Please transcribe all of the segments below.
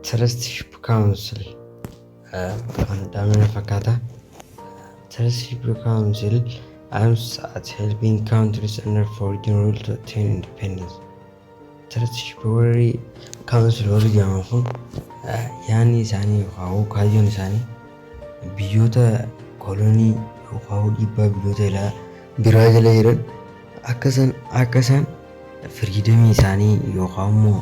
Trusteeship Council kan damina fakkaata. Trusteeship Council aims at helping countries under foreign rule to attain independence. Trusteeship warri Council warri jedhaman kun yaadni isaanii yookaan kaayyoon isaanii biyyoota kolonii yookaan dhiibbaa biyyoota biraa jala jiran akka isaan firiidamii isaanii yookaan immoo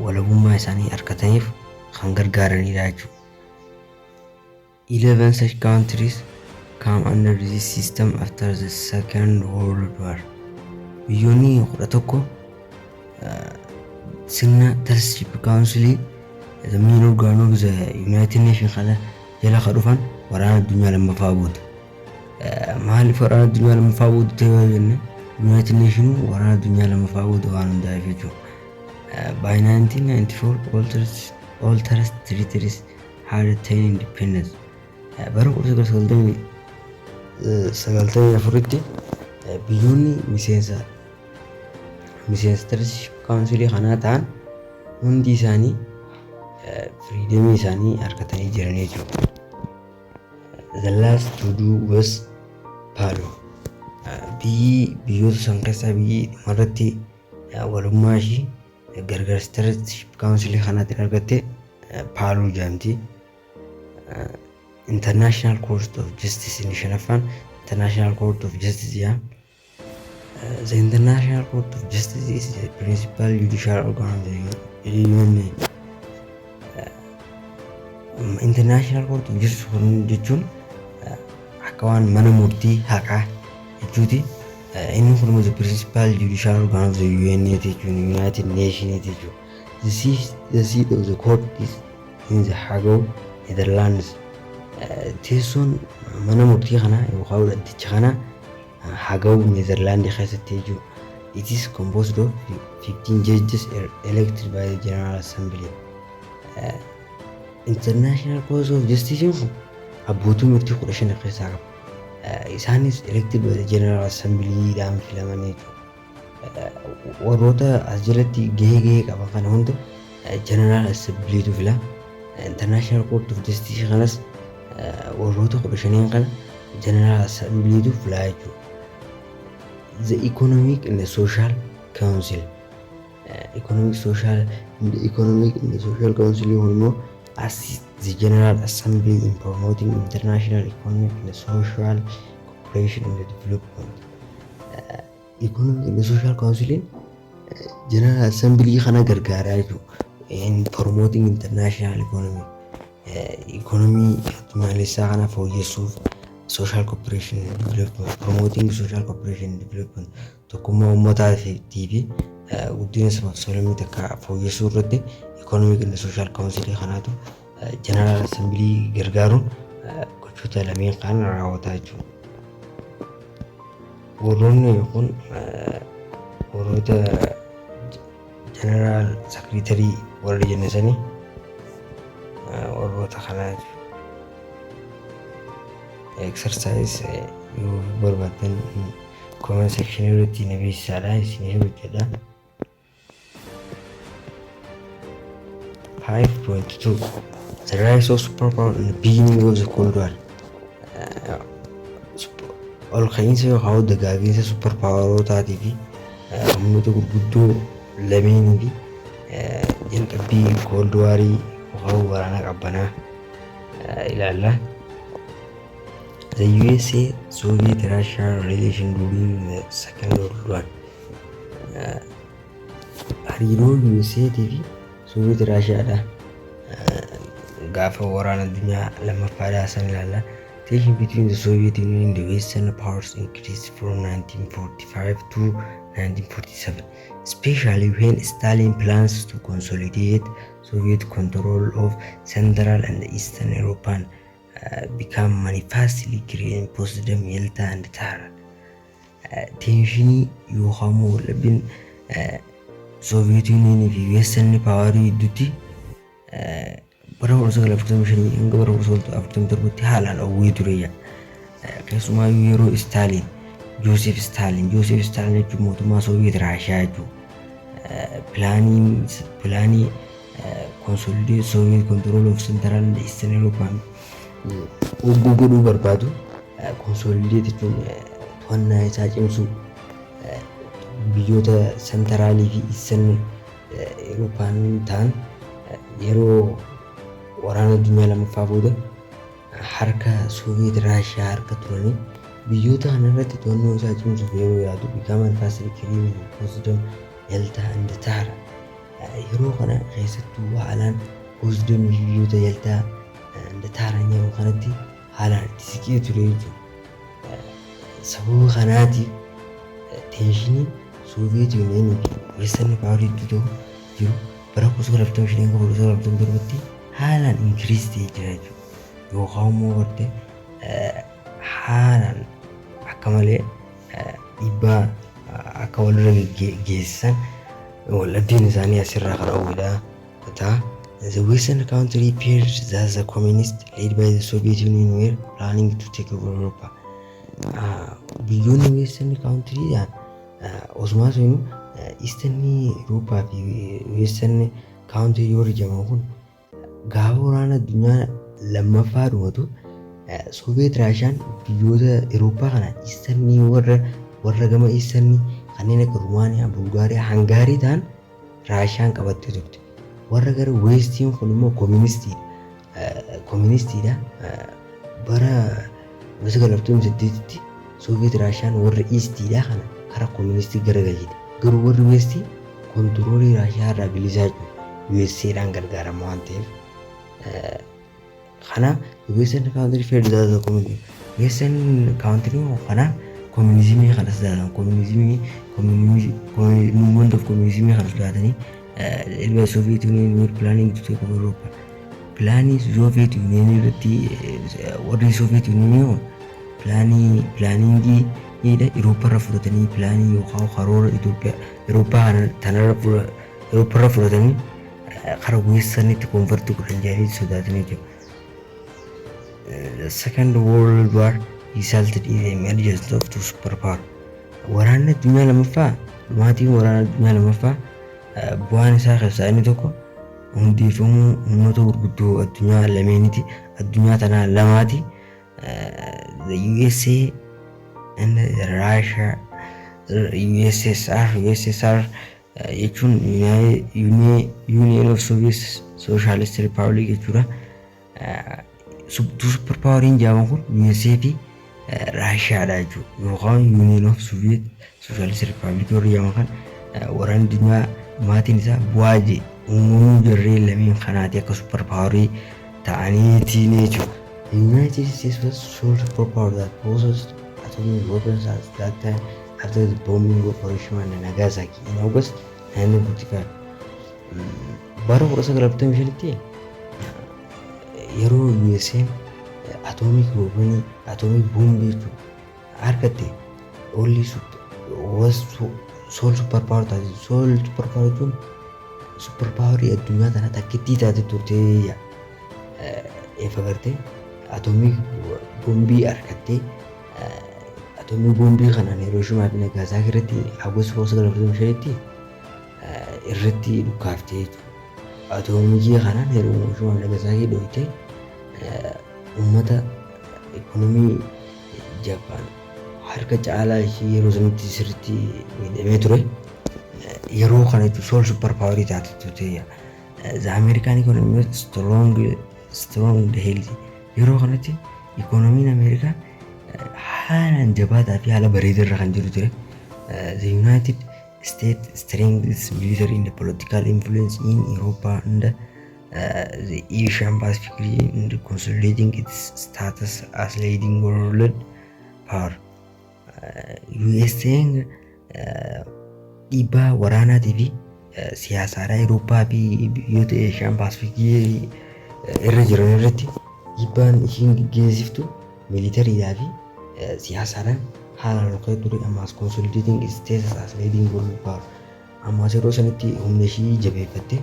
walabummaa isaanii argataniif kan gargaaranidha jechuudha. 11 such countries come under this system after the Second World War. Biyyoonni 11 sirna Trusteeship Council the main organ of the United Nations kana jala ka dhufan waraana addunyaa lammaffaa booda. Maaliif waraana addunyaa lammaffaa booda ta'ee jenne United Nations waraana addunyaa lammaffaa booda waan hundaa'eef jechuudha. By 1994 all territories had attained independence. Bara 1994tti biyyoonni miseensa Trusteeship Council kanaa ta'an hundi isaanii firiidamii isaanii argatanii jiranii jechuudha. The last to do was Palau. Biyyoota san keessaa biyyi dhumarratti walummaa ishii gargaarsa Trusteeship Council kanaatiin argatte Palau jedhamti. International Court of Justice inni shanaffaan International Court of Justice jedhama. The International Court of Justice is the principal judicial organ of the UN. International Court of Justice jechuun akka waan mana murtii haqaa jechuuti. Inni kun the principal judicial organ of the UN jechuun United Nations jechuudha. The seat of the court is in the Hague, Netherlands. Teessoon mana murtii kanaa yookaan dhaddacha kanaa Hague, Netherlands keessatti jechuudha. It is composed of 15 judges elected by the General Assembly. International Court of Justice kun abbootii murtii 15 keessaa qaba. Isaanis elected by the General Assembly dhaan filaman jechuudha. Warroota as jalatti gahee qaban kana hunda General Assembly tu fila. International Court of Justice kanas warroota 15 kana General Assembly tu fila jechuudha. The Economic and the Social Council. Economic and the Social Council immoo assist the General Assembly in promoting international economic and social cooperation and development. Economic and the Social Council General Assembly kana gargaara in promoting international economy maalessaa kana fooyyessuuf social cooperation and development, promoting social cooperation and development tokkummaa uummataa fi guddina sabaaf sablammii takka fooyyessuu irratti Economic and Social Council kanaatu General Assembly gargaaruun gochoota lameen kan raawwataa jechuudha. Warroonni kun warroota General Secretary warra jennisanii warroota kanaa jechuudha. Exercise yoo barbaadan comment section irratti na beeksisaadha isin hojjedha. 5.2 The rise of superpower in the beginning of the Cold War. Ol ka'iinsa yookaan dagaaginsa superpowerootaati fi humnoota gurguddoo lameenii fi jalqabbii Cold Warii yookaan waraana qabbanaa ilaalla. The USA Soviet Russia relation during the Second World War. Hariiroo USA fi Soviet Russia gaafa waraana addunyaa lammaffaadhaa san ilaalla. Tension between the Soviet Union and the Western powers increased from 1945 to 1947, especially when Stalin plans to consolidate Soviet control of Central and Eastern Europe become manifestly clear in post-Dem Yalta and Tara. Tension yookaan labbiin Soviet Union fi Western power duty bara 1945 hanga bara 1947tti haalaan dhowwee tureeyya. Keessumaa yeroo Joseph Stalin jechuun mootummaa Soviet Raashiyaa jechuudha. Pilaanii consolidate Soviet control of Central and Eastern Europe hogguu godhuu barbaadu. Consolidate jechuun to'annaa isaa cimsuu biyyoota sentraalii fi Eastern Eurooppaan ta'an yeroo waraana addunyaa lammaffaa booda harka Soviet Raashiyaa harka turanii biyyoota kana irratti to'annoo isaa cimsuuf yeroo yaadu become adversary criminal Potsdam Yaltaa and Taara yeroo kana keessattuu haalaan Potsdam biyyoota Yaltaa and Taara yeroo kanatti haalaan itti siqee ture jechuudha. Sababa kanaatiif teenshinii Soviet Union fi Western Power jidduu jiru bara 1945 haalaan increase ta'ee jira jechuudha. Yookaan immoo gartee haalaan akka malee dhiibbaa akka walirra geessisan waldhabdeen isaanii asirraa kan ooludha. The Western country appeared that the communists led by the Soviet Union were planning to take over Europe. Biyyoonni Western country osuma sunu Eastern Europe fi Western country yoo rijaman kun gaafa waraana addunyaa lammaffaa dhumatu Soviet Raashiyaan biyyoota Eurooppaa kana Eastern warra gama Eastern kanneen akka Rumaaniyaa, Bulgaariyaa, Hangaarii ta'an Raashiyaan qabattee turte. Warra gara Westiin kun immoo kooministiidha. Bara 1978tti Soviet Raashiyaan warra Eastiidha kana karaa kooministii garagalchite. Garuu warri Westii kontiroolii Raashiyaa irraa bilisaa jiru. USA'dhaan gargaarama waan ta'eef. Kanaaf Western country failed as a community. Western country kanaaf communismii kanas daatan movement of communism kanas daatanii ilma Soviet Union were planning to take over Europe. Plaanii Soviet Union irratti warri Soviet Union plaaningii Eurooppaa irra fudhatanii plaanii yookaan karoora Itoophiyaa Eurooppaa tanarra fudhatanii karaa Westanitti convert godhan jedhanii sodaatanii jiru. The Second World War resulted in the emergence of two superpower. Waraanni addunyaa lammaffaa dhumaatiin waraana addunyaa lammaffaa bu'aan isaa keessaa inni tokko hundeeffamuu humnoota gurguddoo addunyaa lameeniiti. Addunyaa tanaa lamaati. The USA and Russia, USSR jechuun Union of Soviet Socialist Republic jechuudha. Superpoweriin jedhaman kun USA fi Raashiyaadha jechuudha. Yookaan Union of Soviet Socialist Republic warri jedhaman kan waraanni addunyaa maatiin isaa bu'aa uumamuu jarreen lameen kanaati akka superpowerii ta'aniitiin jechuudha. The United States was sole superpower that possessed atomic weapons at that time after the bombing of Hiroshima and Nagasaki in August 1945. Bara 1945tti yeroo USA atomic bombii argatte only was sole superpower taate. Sole superpower jechuun superpowerii addunyaa tana takkittii taate turte agartee atomic bombii argatte. Atomic bombii kanaan Hirooshimaa fi Nagasaki irratti August 1945tti irratti dhukaaftee jechuudha. Atomikii kanaan Hirooshimaa fi Nagasaki dhohitee uummata ikonomii Jaapaan harka caalaa ishee yeroo sanatti sirriitti miidhamee ture. Yeroo kana jechuun sole superpowerii taate turte. The American economy was strong healthy. Yeroo kanatti ikonomiin Ameerikaa haalaan jabaataa fi haala bareedaa kan jiru ture. The United States strengthened its military and political influence in Europe and the Asian Pacific region, consolidating its status as leading world power. USA'n dhiibbaa waraanaatii fi siyaasaadhaa Eurooppaa fi biyyoota Asian Pacific irra jiran irratti dhiibbaan ishiin geessiftu militariidhaa fi siyaasaadhaan haalaan ol ka'ee ture. Ammas consolidating its status as leading world power. Ammas yeroo sanatti humna ishii jabeeffatte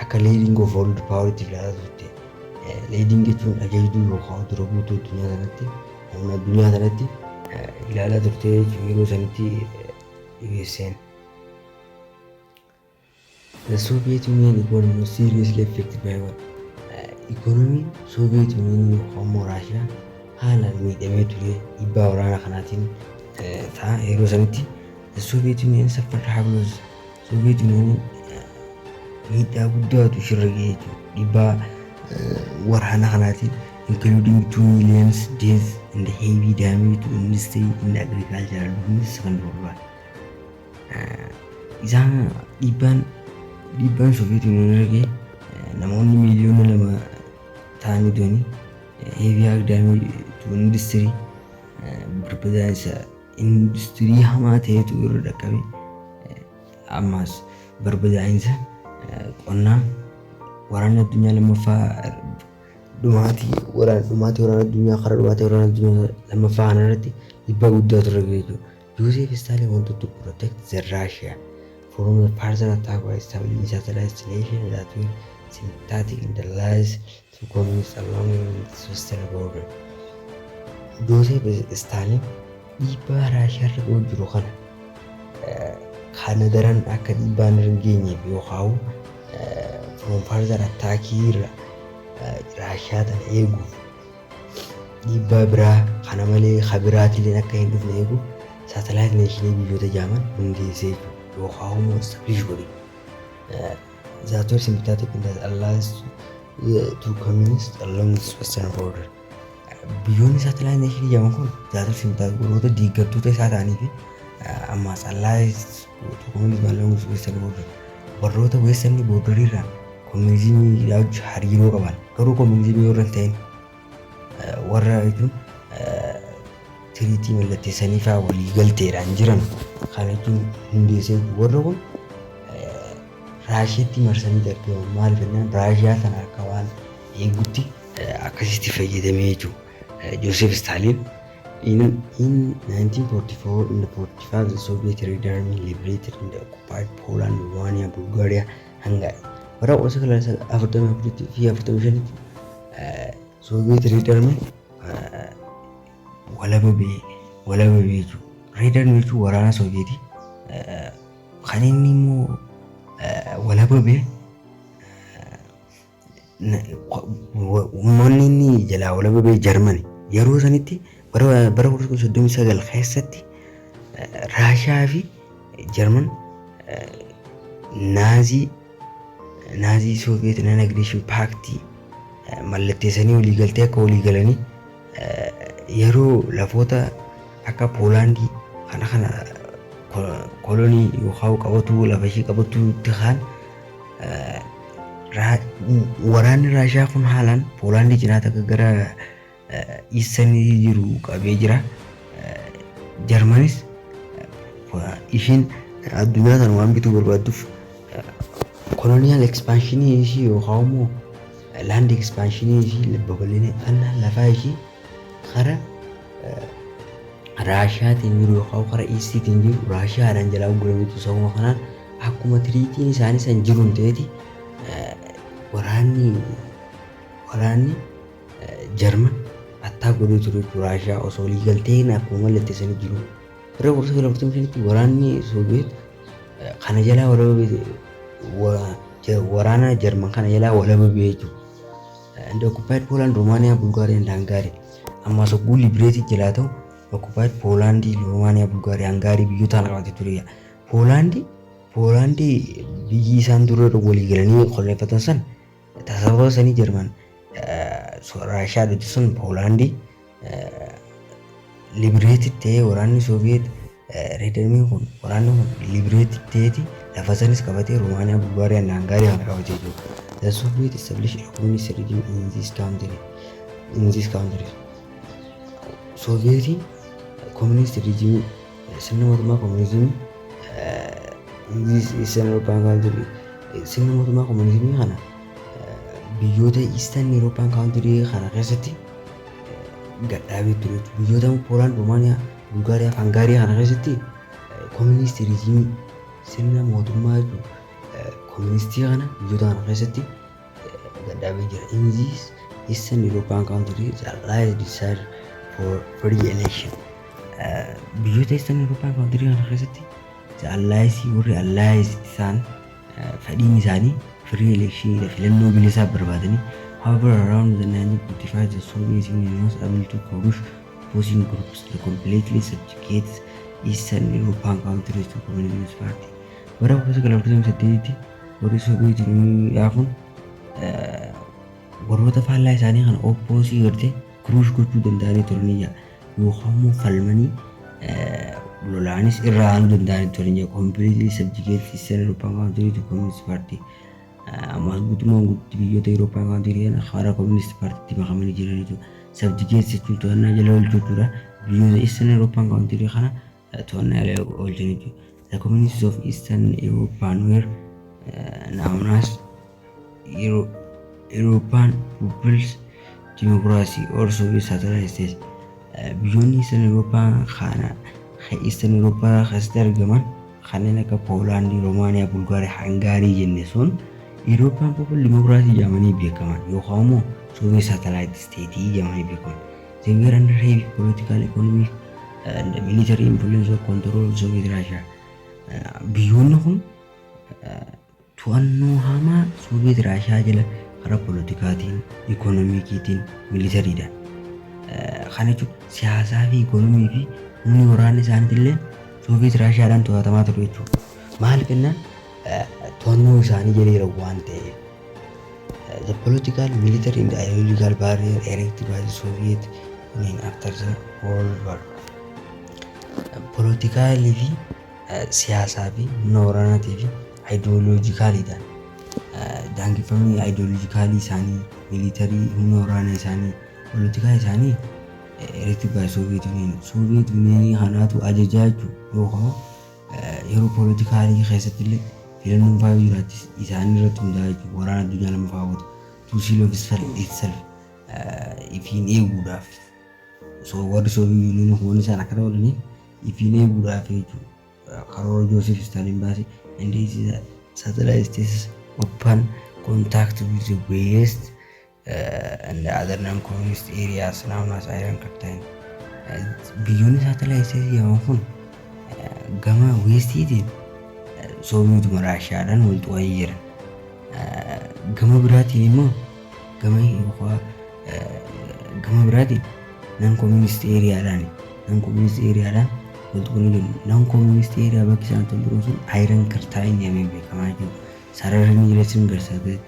akka leading of world power itti ilaalaa turte. Leading jechuun ajajduu yookaan dura buutuu addunyaa kanatti humna addunyaa kanatti ilaalaa turte jechuun yeroo sanatti USA'n. The Soviet Union economy was seriously affected by war. Economy Soviet Union yookaan Raashiyaa haalaan miidhamee ture dhiibbaa waraana kanaatiin ta'a yeroo sanitti The Soviet Union suffered hardly. Soviet Union miidhaa guddaatu ishirra ga'ee jiru dhiibbaa waraana kanaatiin including 2 million deaths and heavy damage to industry and agricultural business kan dubbatan. Isaan dhiibbaan Soviet Union irra ga'e namoonni miliyoona 2 ta'anii doonii heavy damage to industry barbadaa'insa industirii hamaa ta'etu irra dhaqqabe. Ammas barbadaa'insa qonnaa waraana addunyaa lammaffaa dhumaatii waraana addunyaa karaa dhumaatii waraana addunyaa lammaffaa kanarratti dhiibbaa guddaatu irra ga'ee jiru. Joseph Stalin wanted to protect the Russia from the further attack by establishing satellite stations that will sympathetic in the lies to communists along the western border. Joseph Stalin dhiibbaa Raashiyaa irra ga'uu jiru kana daran akka dhiibbaan irra hin geenyeef yookaan from further attack irra Raashiyaa tana eeguuf dhiibbaa biraa kana malee kabiraatiin akka hin dhufne eeguuf satellite nation biyyoota jaaman hundeessee yookaan establish godhe. That was sympathetic in the allies to communists along the western border. Biyyoonni satellite nation jaaman kun that was sympathetic warroota diiggattoota isaa ta'anii fi ammas allies to communism along the western border. Warroota western border irraa communismii wajjin hariiroo qaban garuu communismii warra hin ta'in warra jechuun tiriitii mallatteessanii fa'aa walii galteedhaan jiran kana jechuun hundeessee warra kun Raashiyaatti marsanii darbaman maaliif jennaan Raashiyaa sana akka waan eegutti akkasitti fayyadamee jechuudha. Joseph Stalin in 1944 in the 45 the Soviet Red Army liberated in the occupied Poland, Romania, Bulgaria, Hungary. Bara 1945 Soviet Red Army walaba ba'ee jechuudha. Red Army jechuun waraana Soovietii kan inni immoo walaba ba'ee uummanni inni jalaa walaba ba'ee Jarmani yeroo sanitti bara 1939 keessatti Raashiyaa fi Jarman naazii Soviet non-aggression pact mallatteessanii walii galtee akka walii galanii yeroo lafoota akka Poolaandii kana kolonii yookaan qabatu lafa ishee qabatu ta'an waraanni Raashiyaa kun haalaan Poolaandii cinaa akka gara Eastanii jiru qabee jira. Jarmanis ishiin addunyaa sana waan bituu barbaadduuf colonial expansion ishii yookaan immoo land expansion ishii babal'ina lafaa ishii karaa Raashiyaatiin jiru yookaan karaa Eastiitiin jiru Raashiyaadhaan jalaa gurgurameetu sababa kanaan akkuma tiriitiin isaanii san jiruun ta'eeti waraanni Jarman attaa godhee ture Raashiyaa osoo walii galteen akkuma mallatteessanii jiru. Bara 1945tti waraanni Soviet kana jalaa waraana Jarman kana jalaa walaba ba'ee jiru. And occupied Poland, Romania, Bulgaria and Hungary. Amma sogguu liberated jalaa ta'u occupied Poland, Romania, Bulgaria, Hungary biyyoota kana qabatee ture. Poland biyyi isaan dura walii galanii qolleeffatan san tasawwura sanii Jarman Raashiyaa dhufti sun Poland liberated ta'ee waraanni Soviet Red Army kun waraanni kun liberated ta'eeti lafa sanis qabatee Romania, Bulgaria and Hungary kana qabatee jiru. The Soviet established a communist regime in this country. Soviet communist regime sirna mootummaa communism in this Eastern European country sirna mootummaa communism kana biyyoota Eastern European country kana keessatti gadhaabee ture. Biyyoota Poland, Romania, Bulgaria, Hungary kana keessatti communist regime sirna mootummaa communistii kana biyyoota kana keessatti gadhaabee jira. In this Eastern European country the allies decided for free election. Biyyoota Eastern European country kana keessatti the allies isaan fedhiin isaanii free election filannoo bilisaa barbaadanii. However, around the 1945, the Soviet Union was able to crush opposing groups to completely subjugate Eastern European countries to Communist Party. Bara 1948 warri Soviet Union kun warroota faallaa isaanii kana opposii gartee crush gochuu danda'anii turaniyya yookaan immoo falmanii lolaanis irraa aanuu danda'anii turaniyya completely subjugate Eastern European countries to Communist Party. Ammas guutummaan guutti biyyoota Awurooppaa kan jiran karaa Communist Party makamanii jiranitu subjugate jechuun to'annaa jala oolchuudha. Biyyoota Eastern European countries kana to'annaa jala oolchanitu. The communists of Eastern Europe were known as European People's Democracy or Soviet Satellite States. Biyyoonni Eastern European kana Eastern Europe keessatti argaman kanneen akka Poland, Romania, Bulgaria, Hungary jenne sun European People Democracy jedhamanii beekaman yookaan immoo Soviet Satellite State jedhamanii beekaman. They were under heavy political, economic and military influence of control Soviet Russia. Biyyoonni kun to'annoo hamaa Soviet Russia jala karaa politikaatiin, ikoonoomikiitiin, militariidhaan. Kana jechuun siyaasaa fi ikonoomii fi humni waraanni isaaniitillee Soviet Russiaadhaan to'atamaa ture jechuudha. Maal kennaan to'annoo isaanii jaleera waan ta'eef. The political, military and ideological barrier erected by the Soviet Union after the World War. Politikaalii fi siyaasaa fi humna waraanaatii fi ideoloojikaaliidhaan daangeffamni ideoloojikaalii isaanii, militarii, humna waraanaa isaanii, politikaa isaanii erected by Soviet Union. Soviet Union kanaatu ajajaa jechuudha yookaan yeroo politikaalii keessatti illee filannoon fa'aa jiraattis isaan irratti hundaa'e jechuudha. Waraana addunyaa lammaffaa hawwatu to seal of itself ifiin eeguudhaaf. So warri Soviet Union waan isaan akka ta'aniif ifiin eeguudhaaf jechuudha. Karoora Joseph Stalin baase and this is satellite states open contact with the West and the other non-communist areas known as Iron Curtain. Biyyoonni satellite states jedhaman kun gama Westiitiin Sovietuma Raashiyaadhaan wal xu'anii jiran. Gama biraatiin immoo gama biraatiin non-communist areaadhaan wal xu'anii jiru. Non-communist area bakki isaan tolchuun sun Iron Curtain jedhamee beekamaa jiru. Sararri jireenya garsaate.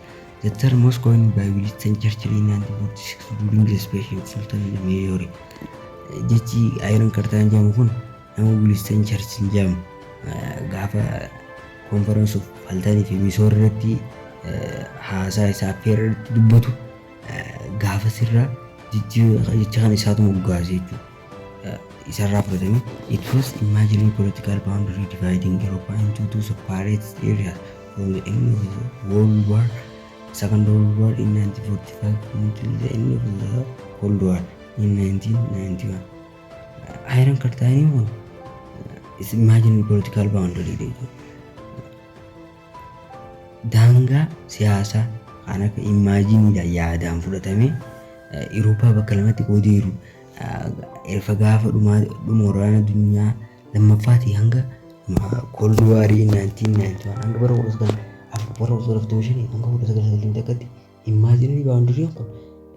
The term was coined by Winston Churchill in 1946 during the speech of Sultan Meiyori. Jechi Iron Curtain jedhamu kun nama Winston Churchill jedhamu gaafa conference of Faltanii fi Misoor irratti haasaa isaa affeerra irratti dubbatu gaafa sirraa jecha kan isaatu moggaase jechuudha. Isarraa fudhatame it was imaginary political boundary dividing Europe into two separate areas from the end of the World War, Second World War in 1945 until the end of the Cold War in 1991. Iron Curtain is imaginary political boundary jechuudha. Daangaa siyaasaa kan akka imaajiniidhaan yaadaan fudhatame Awurooppaa bakka lamatti qoodiiru. Erga gaafa dhuma waraana addunyaa lammaffaatii hanga Cold War 1991 hanga bara 1945 hanga 1991tti imaajinarii baawundariin kun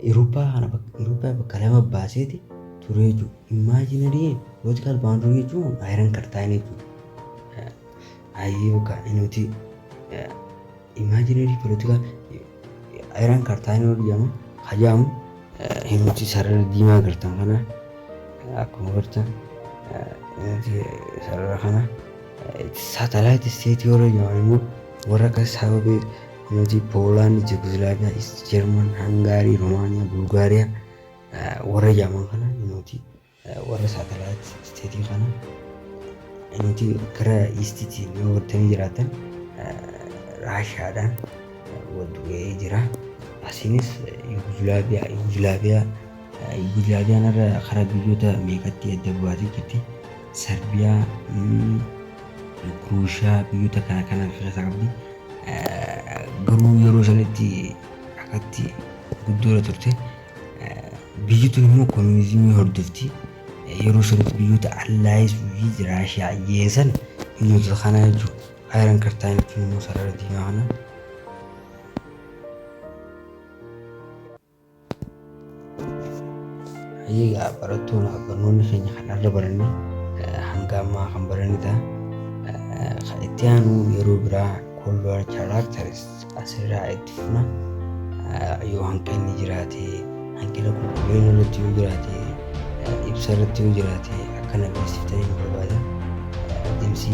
Awurooppaa bakka lama baaseeti ture jechuudha. Imaajinarii political boundary jechuun Iron Curtain jechuudha. Ayyee bakka nuti imaginary political Iron Curtain jedhamu hajaamu nuti sarara diimaa gartan kana akkuma gartan nuti sarara kana satellite state yeroo jedhamu immoo warra akka sababee nuti Poland, Yugoslavia, East German, Hungary, Romania, Bulgaria warra jedhaman kana nuti warra satellite state kana nuti gara Eastiitiin yoo walitti jiraatan Raashiyaadhaan wal bu'ee jira. Asinis Yugoslaaviyaan irra karaa biyyoota meeqatti adda bu'aatee jirti. Sarbiyaa, Kruushiyaa biyyoota kana keessaa qabdi. Garuu yeroo sanatti akkatti guddoodha turte. Biyyi tun immoo koominizimii hordofti. Yeroo sanatti biyyoota Allaayis fi Raashiyaa ajjeesan biyyoota kana jechuudha. ayran kartaan jechuun immoo sarara diimaa kana egaa barnoonni keenya kanarra barannee hanga ammaa kan baranidha. Kan itti aanu yeroo biraa koolloon characters asirraa itti fufna. Yoo hanqinni jiraate hanqina qulqullina irratti yoo jiraate ibsa irratti yoo jiraate akkana beeksiftanii nu barbaada. Adeemsi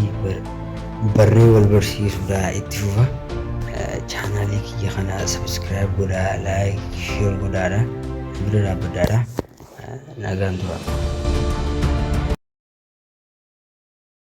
barree wal barsiisuudhaa itti fufa. Chaanaalii kiyya kana subscribe godhaa, like, share godhaadha. Bira dhaabbadhaadha. Nagaan tura.